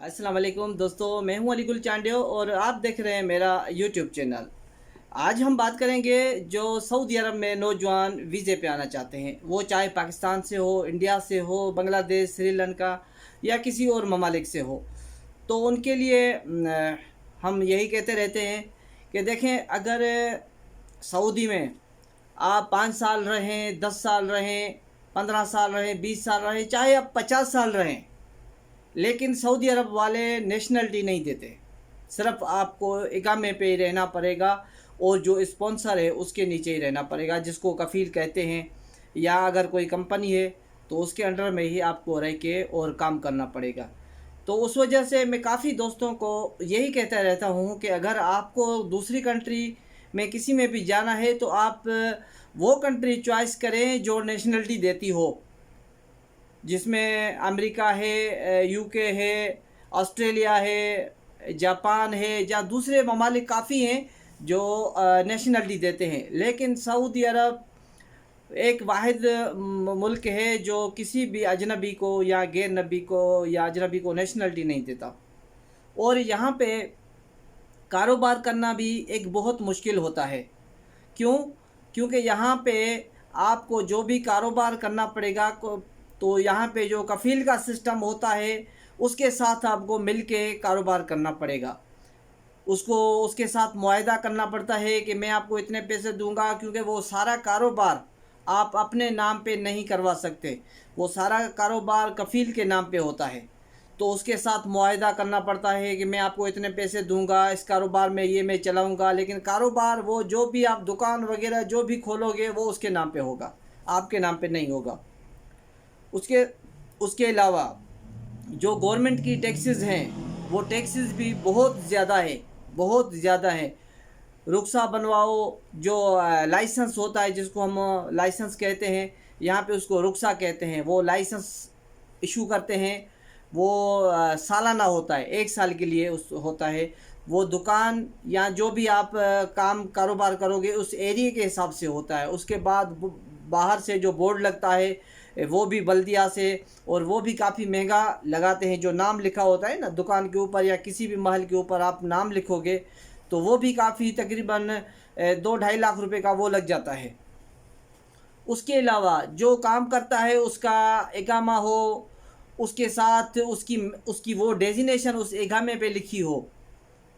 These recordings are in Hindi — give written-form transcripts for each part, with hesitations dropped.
अस्सलाम वालेकुम दोस्तों, मैं हूं अलीकुल चांडियो और आप देख रहे हैं मेरा यूट्यूब चैनल। आज हम बात करेंगे जो सऊदी अरब में नौजवान वीज़े पे आना चाहते हैं, वो चाहे पाकिस्तान से हो, इंडिया से हो, बांग्लादेश, श्रीलंका या किसी और ममालिक से हो। तो उनके लिए हम यही कहते रहते हैं कि देखें, अगर सऊदी में आप 5 साल रहें, 10 साल रहें, 15 साल रहें, 20 साल रहें, चाहे आप 50 साल रहें, लेकिन सऊदी अरब वाले नेशनलिटी नहीं देते। सिर्फ आपको इकामे पे ही रहना पड़ेगा और जो स्पॉन्सर है उसके नीचे ही रहना पड़ेगा, जिसको कफ़ील कहते हैं, या अगर कोई कंपनी है तो उसके अंडर में ही आपको रह के और काम करना पड़ेगा। तो उस वजह से मैं काफ़ी दोस्तों को यही कहता रहता हूँ कि अगर आपको दूसरी कंट्री में किसी में भी जाना है तो आप वो कंट्री चॉइस करें जो नेशनलिटी देती हो, जिसमें अमेरिका है, यूके है, ऑस्ट्रेलिया है, जापान है, या दूसरे ममालिक काफ़ी हैं जो नेशनलिटी देते हैं। लेकिन सऊदी अरब एक वाहिद मुल्क है जो किसी भी अजनबी को या गैर नबी को या अजनबी को नेशनलिटी नहीं देता। और यहाँ पे कारोबार करना भी एक बहुत मुश्किल होता है। क्यों? क्योंकि यहाँ पे आपको जो भी कारोबार करना पड़ेगा तो यहाँ पे जो कफ़ील का सिस्टम होता है उसके साथ आपको मिल के कारोबार करना पड़ेगा। उसको उसके साथ मुआहदा करना पड़ता है कि मैं आपको इतने पैसे दूंगा, क्योंकि वो सारा कारोबार आप अपने नाम पे नहीं करवा सकते, वो सारा कारोबार कफ़ील के नाम पे होता है। तो उसके साथ मुआहदा करना पड़ता है कि मैं आपको इतने पैसे दूंगा, इस कारोबार में ये मैं चलाऊंगा, लेकिन कारोबार वो जो भी आप दुकान वगैरह जो भी खोलोगे वो उसके नाम पे होगा, आपके नाम पे नहीं होगा। उसके उसके अलावा जो गवर्नमेंट की टैक्सेस हैं वो टैक्सेस भी बहुत ज़्यादा है, बहुत ज़्यादा है। रुखसा बनवाओ, जो लाइसेंस होता है जिसको हम लाइसेंस कहते हैं, यहाँ पे उसको रुखसा कहते हैं, वो लाइसेंस इशू करते हैं। वो सालाना होता है, 1 साल के लिए उस होता है। वो दुकान या जो भी आप काम कारोबार करोगे उस एरिया के हिसाब से होता है। उसके बाद बाहर से जो बोर्ड लगता है वो भी बल्दिया से, और वो भी काफ़ी महंगा लगाते हैं। जो नाम लिखा होता है ना दुकान के ऊपर या किसी भी महल के ऊपर आप नाम लिखोगे तो वो भी काफ़ी तकरीबन 2-2.5 लाख रुपए का वो लग जाता है। उसके अलावा जो काम करता है उसका इकामा हो, उसके साथ उसकी उसकी वो डेजिनेशन उस इकामे पे लिखी हो,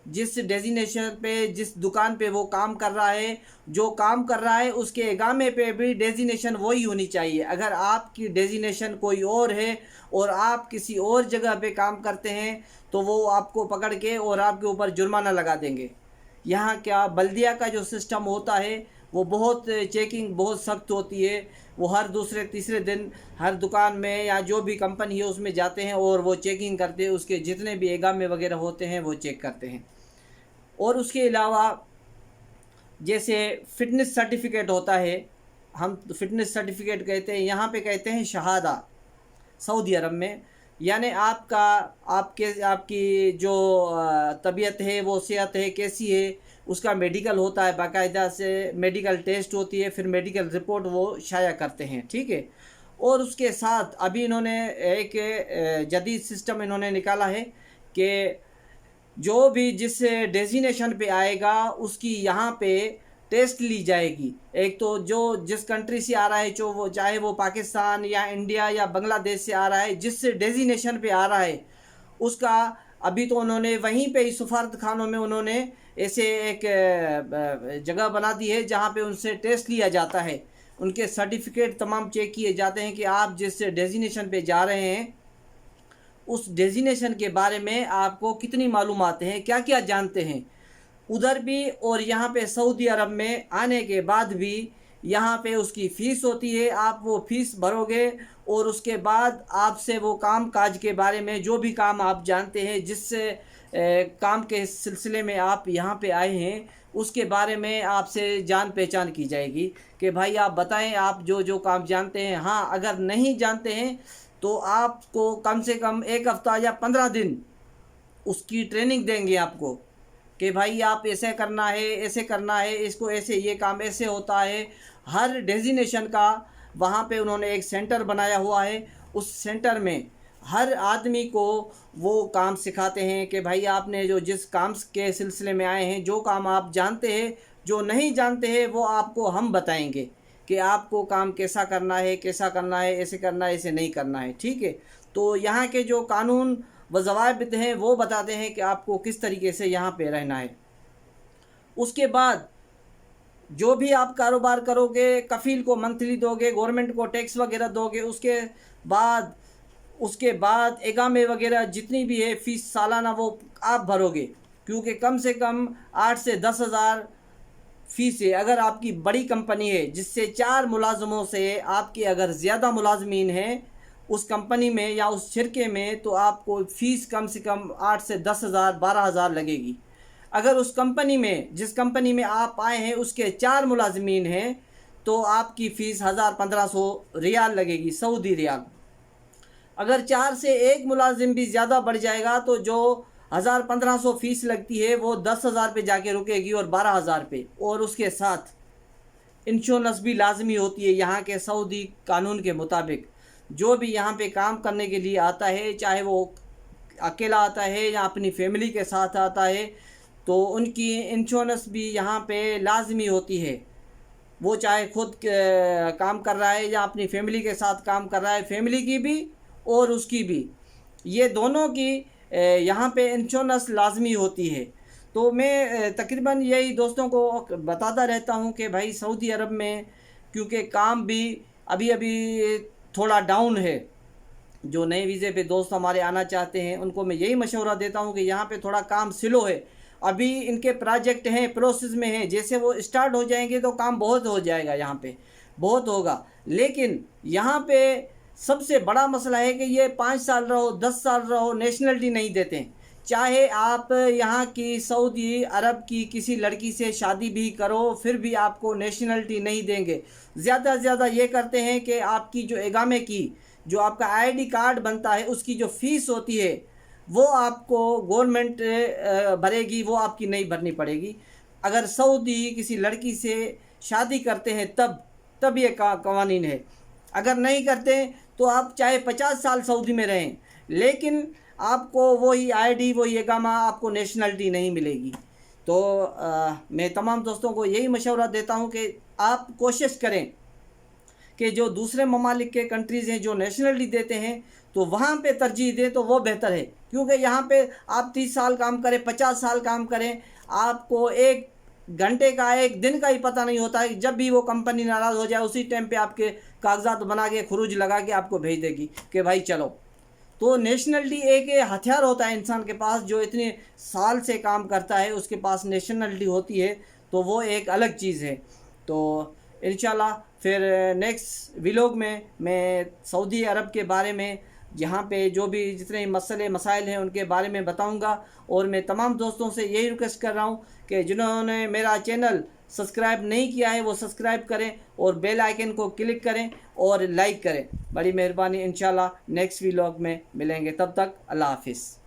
जिस डेजिनेशन पे जिस दुकान पे वो काम कर रहा है, जो काम कर रहा है उसके इकामे पे भी डेजिनेशन वही होनी चाहिए। अगर आपकी डेजिनेशन कोई और है और आप किसी और जगह पे काम करते हैं तो वो आपको पकड़ के और आपके ऊपर जुर्माना लगा देंगे। यहाँ क्या बल्दिया का जो सिस्टम होता है वो बहुत चेकिंग बहुत सख्त होती है। वो हर दूसरे तीसरे दिन हर दुकान में या जो भी कंपनी है उसमें जाते हैं और वो चेकिंग करते हैं, उसके जितने भी एगामे वगैरह होते हैं वो चेक करते हैं। और उसके अलावा जैसे फ़िटनेस सर्टिफिकेट होता है, हम फ़िटनेस सर्टिफिकेट कहते हैं, यहाँ पे कहते हैं शहादा सऊदी अरब में। यानी आपका आपके आपकी जो तबीयत है, वो सेहत है कैसी है, उसका मेडिकल होता है, बाकायदा से मेडिकल टेस्ट होती है, फिर मेडिकल रिपोर्ट वो शाया करते हैं, ठीक है। और उसके साथ अभी इन्होंने एक जदीद सिस्टम इन्होंने निकाला है कि जो भी जिस डेजिनेशन पे आएगा उसकी यहाँ पे टेस्ट ली जाएगी। एक तो जो जिस कंट्री से आ रहा है, जो वो चाहे वो पाकिस्तान या इंडिया या बांग्लादेश से आ रहा है, जिस डेजिनेशन पे आ रहा है उसका अभी तो उन्होंने वहीं पे ही सफारत खानों में उन्होंने ऐसे एक जगह बना दी है जहाँ पे उनसे टेस्ट लिया जाता है। उनके सर्टिफिकेट तमाम चेक किए जाते हैं कि आप जिस डेजिनेशन पे जा रहे हैं उस डेजिनेशन के बारे में आपको कितनी मालूमात हैं, क्या क्या जानते हैं उधर भी। और यहाँ पे सऊदी अरब में आने के बाद भी यहाँ पे उसकी फ़ीस होती है, आप वो फ़ीस भरोगे और उसके बाद आपसे वो काम काज के बारे में जो भी काम आप जानते हैं, जिस काम के सिलसिले में आप यहाँ पे आए हैं, उसके बारे में आपसे जान पहचान की जाएगी कि भाई आप बताएं आप जो जो काम जानते हैं। हाँ, अगर नहीं जानते हैं तो आपको कम से कम 1 हफ़्ता या 15 दिन उसकी ट्रेनिंग देंगे आपको कि भाई आप ऐसे करना है, ऐसे करना है, इसको ऐसे, ये काम ऐसे होता है। हर डेजिनेशन का वहाँ पे उन्होंने एक सेंटर बनाया हुआ है। उस सेंटर में हर आदमी को वो काम सिखाते हैं कि भाई आपने जो जिस काम के सिलसिले में आए हैं, जो काम आप जानते हैं, जो नहीं जानते हैं वो आपको हम बताएंगे कि आपको काम कैसा करना है, कैसा करना है, ऐसे करना है, ऐसे नहीं करना है। ठीक है। तो यहाँ के जो कानून व ज़वाबित हैं वो बताते हैं कि आपको किस तरीके से यहाँ पे रहना है। उसके बाद जो भी आप कारोबार करोगे, कफ़ील को मंथली दोगे, गवर्नमेंट को टैक्स वगैरह दोगे, उसके बाद एगामे वगैरह जितनी भी है फ़ीस सालाना वो आप भरोगे, क्योंकि कम से कम 8 से 10,000 फ़ीस है। अगर आपकी बड़ी कंपनी है जिससे 4 मुलाजमों से आपके अगर ज़्यादा मुलाजमीन हैं उस कंपनी में या उस शिरके में, तो आपको फ़ीस कम से कम 8 से 10,000 12,000 लगेगी। अगर उस कंपनी में, जिस कंपनी में आप आए हैं उसके 4 मुलाजमीन हैं, तो आपकी फ़ीस 1,000-1,500 रियाल लगेगी, सऊदी रियाल। अगर 4 से 1 मुलाजिम भी ज़्यादा बढ़ जाएगा तो जो 1,000-1,500 फ़ीस लगती है वो 10,000 पे जाके रुकेगी और 12,000 पे। और उसके साथ इंश्योरेंस भी लाजमी होती है यहाँ के सऊदी कानून के मुताबिक। जो भी यहाँ पे काम करने के लिए आता है, चाहे वो अकेला आता है या अपनी फैमिली के साथ आता है, तो उनकी इंश्योरेंस भी यहाँ पे लाजमी होती है। वो चाहे खुद काम कर रहा है या अपनी फैमिली के साथ काम कर रहा है, फैमिली की भी और उसकी भी, ये दोनों की यहाँ पे इंश्योरेंस लाजमी होती है। तो मैं तकरीबन यही दोस्तों को बताता रहता हूँ कि भाई सऊदी अरब में क्योंकि काम भी अभी अभी थोड़ा डाउन है, जो नए वीज़े पे दोस्त हमारे आना चाहते हैं उनको मैं यही मशवरा देता हूँ कि यहाँ पे थोड़ा काम स्लो है। अभी इनके प्रोजेक्ट हैं, प्रोसेस में हैं, जैसे वो स्टार्ट हो जाएंगे तो काम बहुत हो जाएगा, यहाँ पे बहुत होगा। लेकिन यहाँ पे सबसे बड़ा मसला है कि ये 5 साल रहो, 10 साल रहो, नेशनलिटी नहीं देते हैं। चाहे आप यहाँ की सऊदी अरब की किसी लड़की से शादी भी करो फिर भी आपको नेशनलिटी नहीं देंगे। ज़्यादा से ज़्यादा ये करते हैं कि आपकी जो इकामे की जो आपका आईडी कार्ड बनता है उसकी जो फ़ीस होती है वो आपको गवर्नमेंट भरेगी, वो आपकी नहीं भरनी पड़ेगी। अगर सऊदी किसी लड़की से शादी करते हैं तब ये कवानीन है। अगर नहीं करते तो आप चाहे 50 साल सऊदी में रहें, लेकिन आपको वही आईडी, वही इकामा, आपको नेशनलिटी नहीं मिलेगी। तो मैं तमाम दोस्तों को यही मशवरा देता हूँ कि आप कोशिश करें कि जो दूसरे ममालिक के कंट्रीज़ हैं जो नेशनलिटी देते हैं तो वहाँ पे तरजीह दें तो वो बेहतर है। क्योंकि यहाँ पे आप 30 साल काम करें, 50 साल काम करें, आपको एक घंटे का, एक दिन का ही पता नहीं होता है। जब भी वो कंपनी नाराज़ हो जाए उसी टाइम पे आपके कागजात बना के, खुरूज लगा के आपको भेज देगी कि भाई चलो। तो नेशनलिटी एक हथियार होता है इंसान के पास, जो इतने साल से काम करता है उसके पास नेशनलिटी होती है, तो वो एक अलग चीज़ है। तो इंशाल्लाह फिर नेक्स्ट व्लॉग में मैं सऊदी अरब के बारे में, यहाँ पे जो भी जितने मसले मसाइल हैं उनके बारे में बताऊँगा। और मैं तमाम दोस्तों से यही रिक्वेस्ट कर रहा हूँ कि जिन्होंने मेरा चैनल सब्सक्राइब नहीं किया है वो सब्सक्राइब करें और बेल आइकन को क्लिक करें और लाइक करें। बड़ी मेहरबानी। इंशाल्लाह नेक्स्ट व्लॉग में मिलेंगे, तब तक अल्लाह हाफिज़।